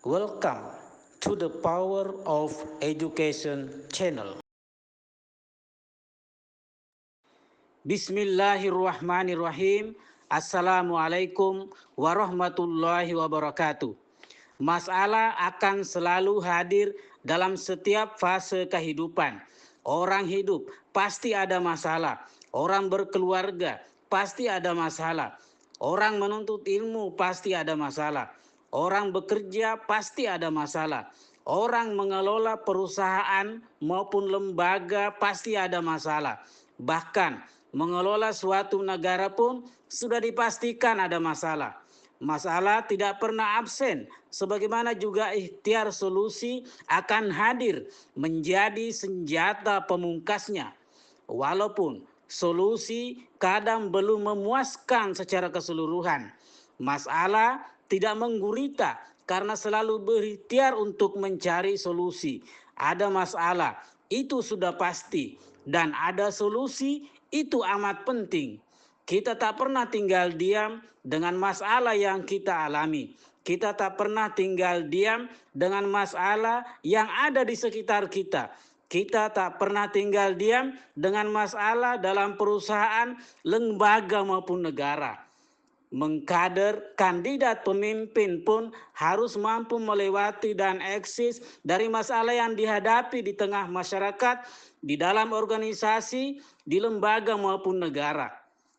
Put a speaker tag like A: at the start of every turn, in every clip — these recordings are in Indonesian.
A: Welcome to the Power of Education channel. Bismillahirrahmanirrahim. Assalamualaikum warahmatullahi wabarakatuh. Masalah akan selalu hadir dalam setiap fase kehidupan. Orang hidup pasti ada masalah. Orang berkeluarga pasti ada masalah. Orang menuntut ilmu pasti ada masalah. Orang bekerja pasti ada masalah. Orang mengelola perusahaan maupun lembaga pasti ada masalah. Bahkan mengelola suatu negara pun sudah dipastikan ada masalah. Masalah tidak pernah absen, sebagaimana juga ikhtiar solusi akan hadir menjadi senjata pemungkasnya. Walaupun solusi kadang belum memuaskan secara keseluruhan, masalah tidak menggurita karena selalu berikhtiar untuk mencari solusi. Ada masalah, itu sudah pasti, dan ada solusi, itu amat penting. Kita tak pernah tinggal diam dengan masalah yang kita alami. Kita tak pernah tinggal diam dengan masalah yang ada di sekitar kita. Kita tak pernah tinggal diam dengan masalah dalam perusahaan, lembaga maupun negara. Mengkader kandidat pemimpin pun harus mampu melewati dan eksis dari masalah yang dihadapi di tengah masyarakat, di dalam organisasi, di lembaga maupun negara.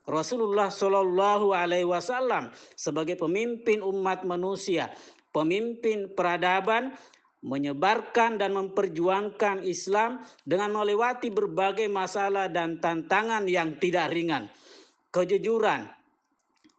A: Rasulullah Shallallahu Alaihi Wasallam sebagai pemimpin umat manusia, pemimpin peradaban, menyebarkan dan memperjuangkan Islam dengan melewati berbagai masalah dan tantangan yang tidak ringan. Kejujuran,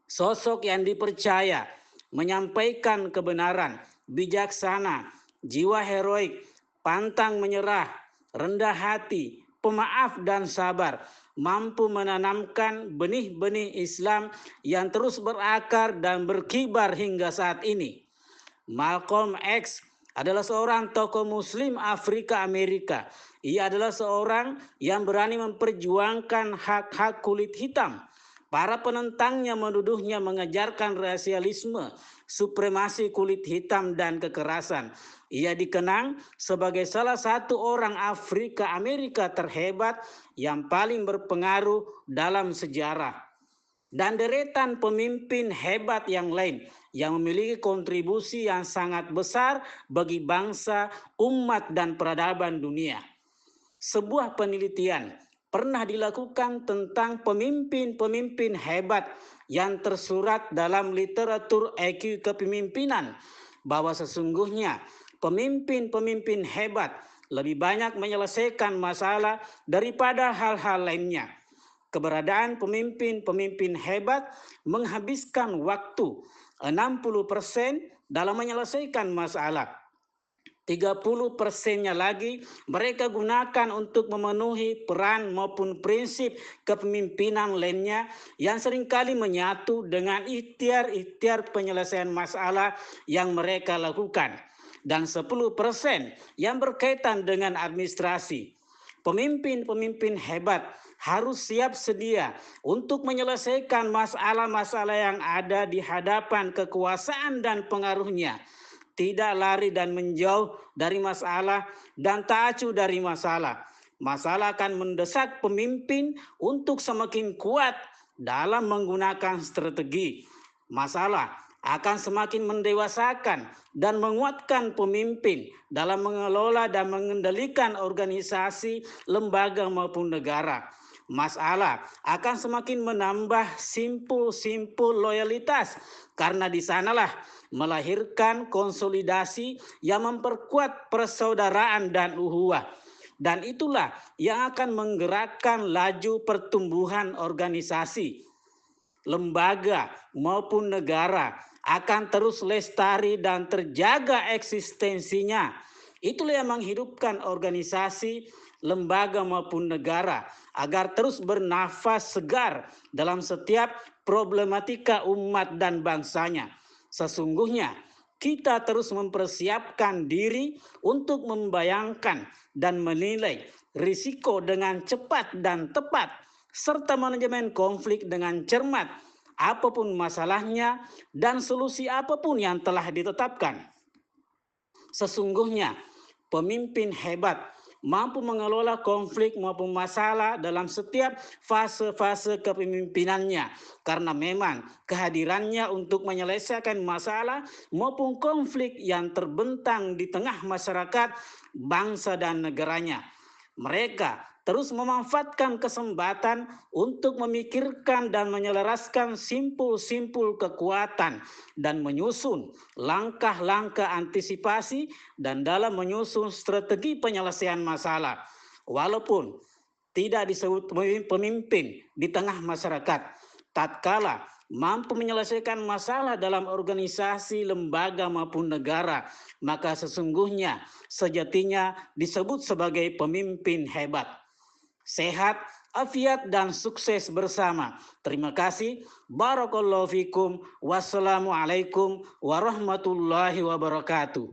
A: sosok yang dipercaya, menyampaikan kebenaran, bijaksana, jiwa heroik, pantang menyerah, rendah hati, pemaaf dan sabar, mampu menanamkan benih-benih Islam yang terus berakar dan berkibar hingga saat ini. Malcolm X adalah seorang tokoh Muslim Afrika Amerika. Ia adalah seorang yang berani memperjuangkan hak-hak kulit hitam. Para penentangnya menuduhnya mengejarkan rasialisme, supremasi kulit hitam dan kekerasan. Ia dikenang sebagai salah satu orang Afrika Amerika terhebat yang paling berpengaruh dalam sejarah. Dan deretan pemimpin hebat yang lain yang memiliki kontribusi yang sangat besar bagi bangsa, umat, dan peradaban dunia. Sebuah penelitian pernah dilakukan tentang pemimpin-pemimpin hebat yang tersurat dalam literatur IQ kepemimpinan, bahwa sesungguhnya pemimpin-pemimpin hebat lebih banyak menyelesaikan masalah daripada hal-hal lainnya. Keberadaan pemimpin-pemimpin hebat menghabiskan waktu 60% dalam menyelesaikan masalah. 30%-nya lagi mereka gunakan untuk memenuhi peran maupun prinsip kepemimpinan lainnya yang seringkali menyatu dengan ikhtiar-ikhtiar penyelesaian masalah yang mereka lakukan. Dan 10% yang berkaitan dengan administrasi. Pemimpin-pemimpin hebat harus siap sedia untuk menyelesaikan masalah-masalah yang ada di hadapan kekuasaan dan pengaruhnya. Tidak lari dan menjauh dari masalah dan tak acuh dari masalah. Masalah akan mendesak pemimpin untuk semakin kuat dalam menggunakan strategi. Masalah akan semakin mendewasakan dan menguatkan pemimpin dalam mengelola dan mengendalikan organisasi, lembaga maupun negara. Masalah akan semakin menambah simpul-simpul loyalitas karena di sanalah melahirkan konsolidasi yang memperkuat persaudaraan dan ukhuwah. Dan itulah yang akan menggerakkan laju pertumbuhan organisasi, lembaga maupun negara akan terus lestari dan terjaga eksistensinya. Itulah yang menghidupkan organisasi, lembaga maupun negara agar terus bernafas segar dalam setiap problematika umat dan bangsanya. Sesungguhnya kita terus mempersiapkan diri untuk membayangkan dan menilai risiko dengan cepat dan tepat, serta manajemen konflik dengan cermat, apapun masalahnya dan solusi apapun yang telah ditetapkan. Sesungguhnya pemimpin hebat mampu mengelola konflik maupun masalah dalam setiap fase-fase kepemimpinannya, karena memang kehadirannya untuk menyelesaikan masalah maupun konflik yang terbentang di tengah masyarakat, bangsa dan negaranya. Mereka terus memanfaatkan kesempatan untuk memikirkan dan menyelaraskan simpul-simpul kekuatan dan menyusun langkah-langkah antisipasi dan dalam menyusun strategi penyelesaian masalah. Walaupun tidak disebut pemimpin di tengah masyarakat, tatkala mampu menyelesaikan masalah dalam organisasi, lembaga maupun negara, maka sesungguhnya sejatinya disebut sebagai pemimpin hebat. Sehat, afiat, dan sukses bersama. Terima kasih. Barakallahu fikum. Wassalamualaikum warahmatullahi wabarakatuh.